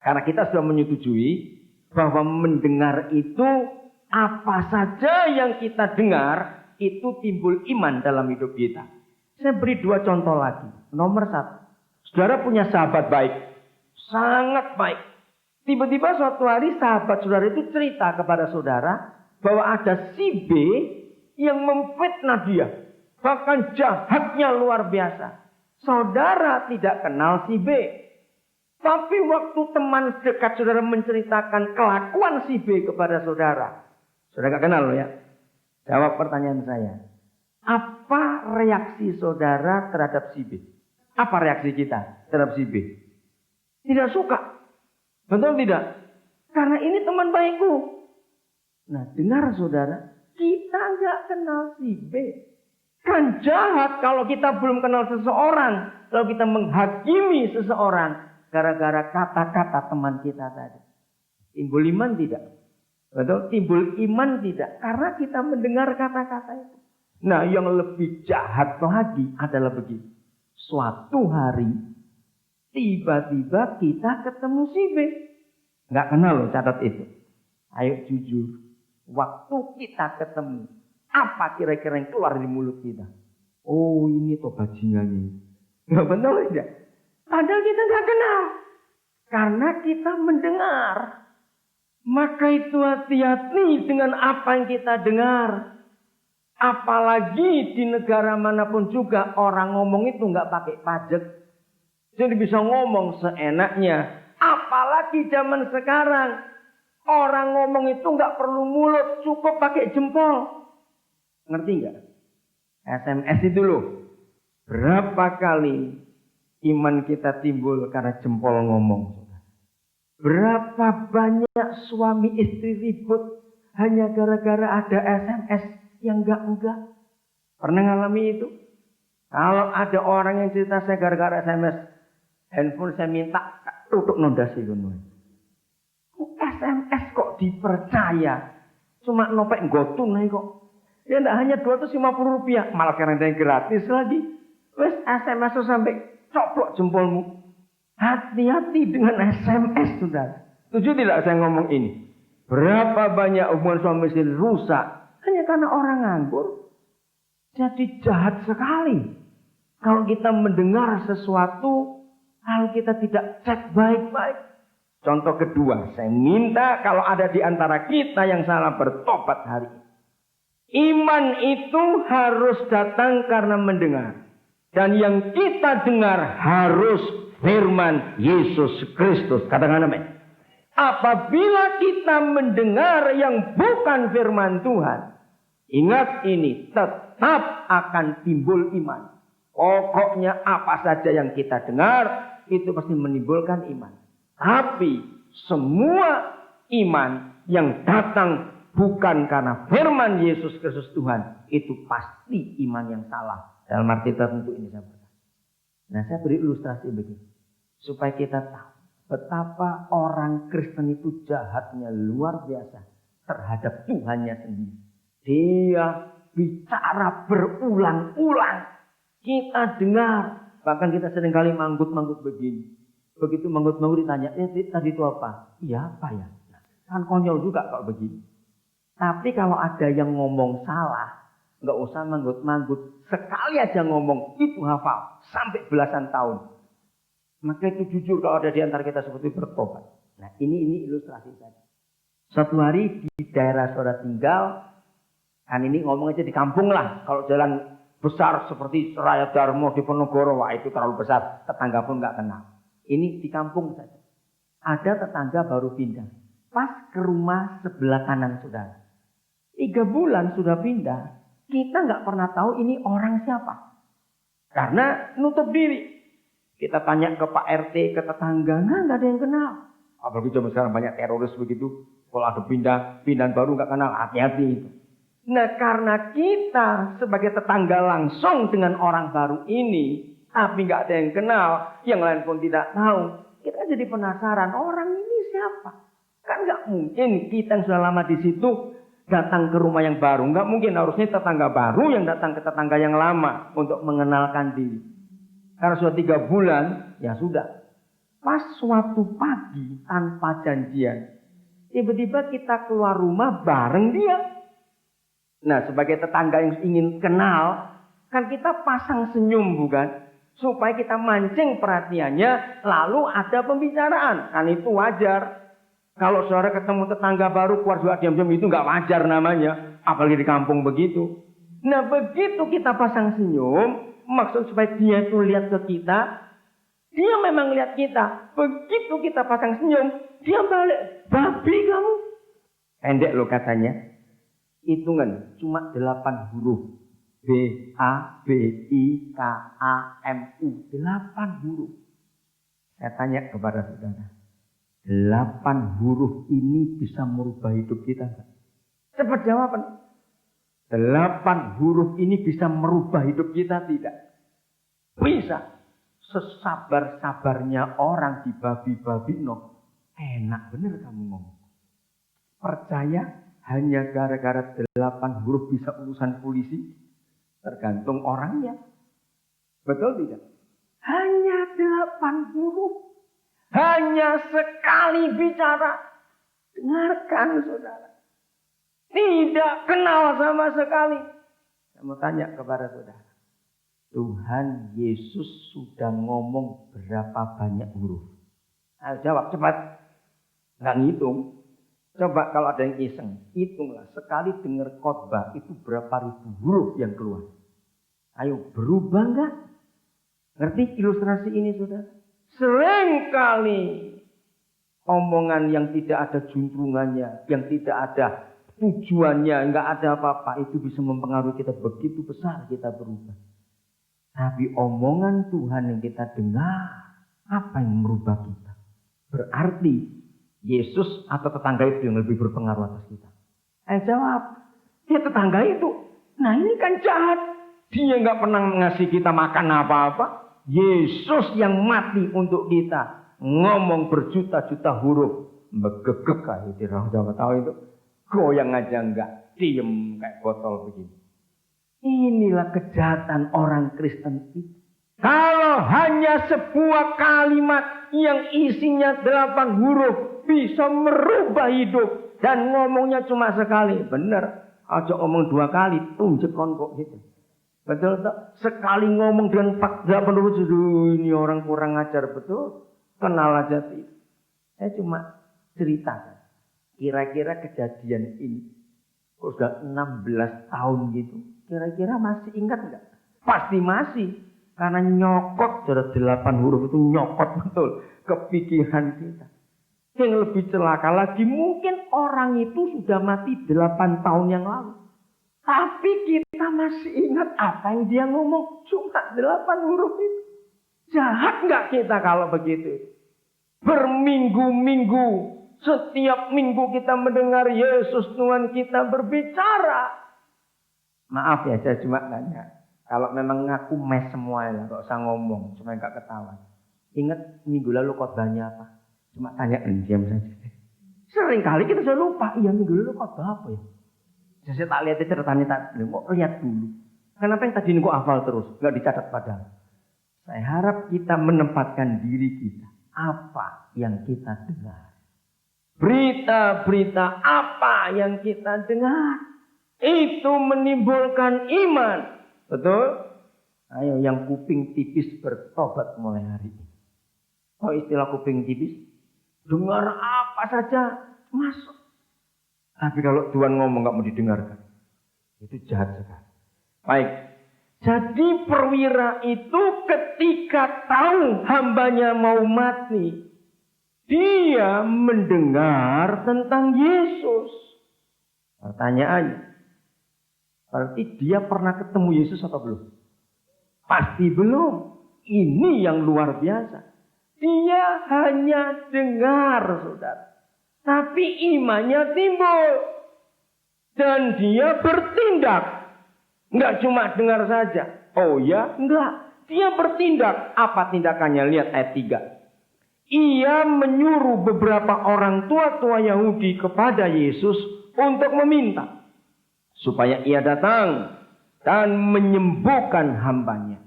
Karena kita sudah menyetujui bahwa mendengar itu apa saja yang kita dengar itu timbul iman dalam hidup kita. Saya beri 2 contoh lagi. Nomor 1, saudara punya sahabat baik, sangat baik. Tiba-tiba suatu hari sahabat saudara itu cerita kepada saudara bahwa ada si B yang memfitnah dia, bahkan jahatnya luar biasa. Saudara tidak kenal si B, tapi waktu teman dekat saudara menceritakan kelakuan si B kepada saudara, saudara gak kenal loh ya. Jawab pertanyaan saya. Apa reaksi saudara terhadap si B? Apa reaksi kita terhadap si B? Tidak suka. Betul tidak? Karena ini teman baikku. Nah, dengar saudara, kita nggak kenal si B. Kan jahat kalau kita belum kenal seseorang, kalau kita menghakimi seseorang gara-gara kata-kata teman kita tadi. Timbul iman tidak? Betul? Timbul iman tidak? Karena kita mendengar kata-kata itu. Nah, yang lebih jahat lagi adalah begini. Suatu hari, tiba-tiba kita ketemu si B. Nggak kenal loh, catat itu. Ayo jujur. Waktu kita ketemu, apa kira-kira yang keluar dari mulut kita? Oh, ini toh bajingannya. Nggak benar tidak? Padahal kita nggak kenal. Karena kita mendengar. Maka itu hati-hati dengan apa yang kita dengar. Apalagi di negara manapun juga orang ngomong itu nggak pakai pajak. Jadi bisa ngomong seenaknya. Apalagi zaman sekarang. Orang ngomong itu nggak perlu mulut, cukup pakai jempol. Ngerti nggak? SMS itu loh. Berapa kali iman kita timbul karena jempol ngomong. Berapa banyak suami istri ribut hanya gara-gara ada SMS yang enggak. Pernah ngalami itu? Kalau ada orang yang cerita saya gara-gara SMS, handphone saya minta tutup nondasi semua. SMS kok dipercaya? Cuma nopek gotun nih kok. Ya enggak hanya 250 rupiah, malah karena ada yang gratis lagi. Wes SMS tuh sampai coplok jempolmu. Hati-hati dengan SMS, saudara. Setuju tidak saya ngomong ini? Berapa banyak hubungan suami istri rusak hanya karena orang nganggur. Jadi jahat sekali. Kalau kita mendengar sesuatu, kalau kita tidak cek baik-baik. Contoh kedua, saya minta kalau ada di antara kita yang salah bertobat hari ini. Iman itu harus datang karena mendengar. Dan yang kita dengar harus firman Yesus Kristus. Katakan amin. Apabila kita mendengar yang bukan firman Tuhan, ingat ini, tetap akan timbul iman. Pokoknya apa saja yang kita dengar, itu pasti menimbulkan iman. Tapi semua iman yang datang bukan karena firman Yesus Kristus Tuhan, itu pasti iman yang salah. Dalam arti tertentu ini saya berkata. Nah, saya beri ilustrasi begini. Supaya kita tahu betapa orang Kristen itu jahatnya luar biasa terhadap Tuhannya sendiri. Dia bicara berulang-ulang. Kita dengar. Bahkan kita seringkali manggut-manggut begini. Begitu manggut-manggut ditanya, tadi itu apa? Iya apa ya? Kan konyol juga kalau begini. Tapi kalau ada yang ngomong salah, nggak usah manggut-manggut. Sekali aja ngomong, itu hafal. Sampai belasan tahun. Maka itu jujur kalau ada di antara kita seperti bertobat. Nah ini ilustrasi saja. Suatu hari di daerah saudara tinggal, kan ini ngomong aja di kampung lah. Kalau jalan besar seperti Raya Darmo di Ponorogo, wah itu terlalu besar. Tetangga pun nggak kenal. Ini di kampung saja. Ada tetangga baru pindah. Pas ke rumah sebelah kanan saudara. 3 bulan sudah pindah. Kita nggak pernah tahu ini orang siapa. Karena nutup diri. Kita tanya ke Pak RT, ke tetangga, nggak ada yang kenal. Apalagi zaman sekarang banyak teroris begitu. Kalau ada pindahan baru nggak kenal, hati-hati itu. Nah karena kita sebagai tetangga langsung dengan orang baru ini, tapi nggak ada yang kenal, yang lain pun tidak tahu. Kita jadi penasaran, orang ini siapa? Kan nggak mungkin kita yang sudah lama di situ datang ke rumah yang baru. Nggak mungkin, harusnya tetangga baru yang datang ke tetangga yang lama untuk mengenalkan diri. Karena sudah 3 bulan, ya sudah. Pas suatu pagi tanpa janjian, tiba-tiba kita keluar rumah bareng dia. Nah, sebagai tetangga yang ingin kenal, kan kita pasang senyum bukan? Supaya kita mancing perhatiannya, lalu ada pembicaraan. Kan itu wajar. Kalau saudara ketemu tetangga baru, keluar juga diam-diam, itu nggak wajar namanya. Apalagi di kampung begitu. Nah, begitu kita pasang senyum, maksud supaya dia itu lihat ke kita, dia memang lihat kita. Begitu kita pasang senyum, dia balik. Babi kamu. Pendek loh katanya. Hitungan cuma 8 huruf. B, A, B, I, K, A, M, U. 8 huruf. Saya tanya kepada saudara. 8 huruf ini bisa merubah hidup kita enggak? Cepat jawaban. 8 huruf ini bisa merubah hidup kita tidak? Bisa. Sesabar-sabarnya orang di babi-babi no. Enak bener kamu ngomong. Percaya hanya gara-gara 8 huruf bisa urusan polisi? Tergantung orangnya. Betul tidak? Hanya 8 huruf. Hanya sekali bicara. Dengarkan saudara. Tidak kenal sama sekali. Saya mau tanya kepada saudara. Tuhan Yesus sudah ngomong berapa banyak huruf? Ayo jawab cepat. Nggak ngitung. Coba kalau ada yang iseng. Hitunglah. Sekali dengar khotbah itu berapa ribu huruf yang keluar. Ayo berubah nggak? Ngerti ilustrasi ini saudara? Seringkali omongan yang tidak ada juntrungannya, yang tidak ada tujuannya, nggak ada apa-apa, itu bisa mempengaruhi kita begitu besar kita berubah. Tapi omongan Tuhan yang kita dengar, apa yang merubah kita? Berarti Yesus atau tetangga itu yang lebih berpengaruh atas kita. Jawab, ya tetangga itu. Nah ini kan jahat. Dia nggak pernah ngasih kita makan apa-apa. Yesus yang mati untuk kita. Ngomong berjuta-juta huruf. Begegek kayak di orang Jawa tahu itu. Goyang aja enggak. Diem kayak botol begini. Inilah kejahatan orang Kristen itu. Kalau hanya sebuah kalimat yang isinya 8 huruf bisa merubah hidup. Dan ngomongnya cuma sekali. Benar. Aja ngomong 2 kali. Tunjukkan kok gitu. Betul tak? Sekali ngomong dengan 8 huruf. Ini orang kurang ajar. Betul. Kenal aja sih. Saya cuma ceritakan. Kira-kira kejadian ini. Sudah 16 tahun gitu. Kira-kira masih ingat enggak? Pasti masih. Karena nyokot dari 8 huruf itu nyokot betul ke pikiran kita. Yang lebih celaka lagi mungkin orang itu sudah mati 8 tahun yang lalu. Tapi kita masih ingat apa yang dia ngomong. Cuma 8 huruf itu. Jahat enggak kita kalau begitu? Berminggu-minggu. Setiap minggu kita mendengar Yesus Tuhan kita berbicara. Maaf ya saya cuma tanya. Kalau memang ngaku mes semua ya, gak usah ngomong, cuma gak ketawa. Ingat minggu lalu khotbahnya apa? Cuma tanya, diam saja. Sering kali kita sudah lupa, iya minggu lalu khotbah apa ya? Saya tak lihat ceritanya, kok lihat dulu. Kenapa yang tadi ini kok hafal terus, gak dicatat padahal. Saya harap kita menempatkan diri kita. Apa yang kita dengar? Berita-berita apa yang kita dengar? Itu menimbulkan iman. Betul? Ayo yang kuping tipis bertobat mulai hari ini. Oh istilah kuping tipis? Dengar apa saja masuk. Tapi kalau Tuhan ngomong gak mau didengarkan. Itu jahat sekali. Baik. Jadi perwira itu ketika tahu hambanya mau mati. Dia mendengar tentang Yesus. Pertanyaannya. Berarti dia pernah ketemu Yesus atau belum? Pasti belum. Ini yang luar biasa. Dia hanya dengar, saudara. Tapi imannya timbul. Dan dia bertindak. Enggak cuma dengar saja. Oh ya? Enggak. Dia bertindak. Apa tindakannya? Lihat ayat 3. Ia menyuruh beberapa orang tua-tua Yahudi kepada Yesus untuk meminta. Supaya ia datang dan menyembuhkan hambanya.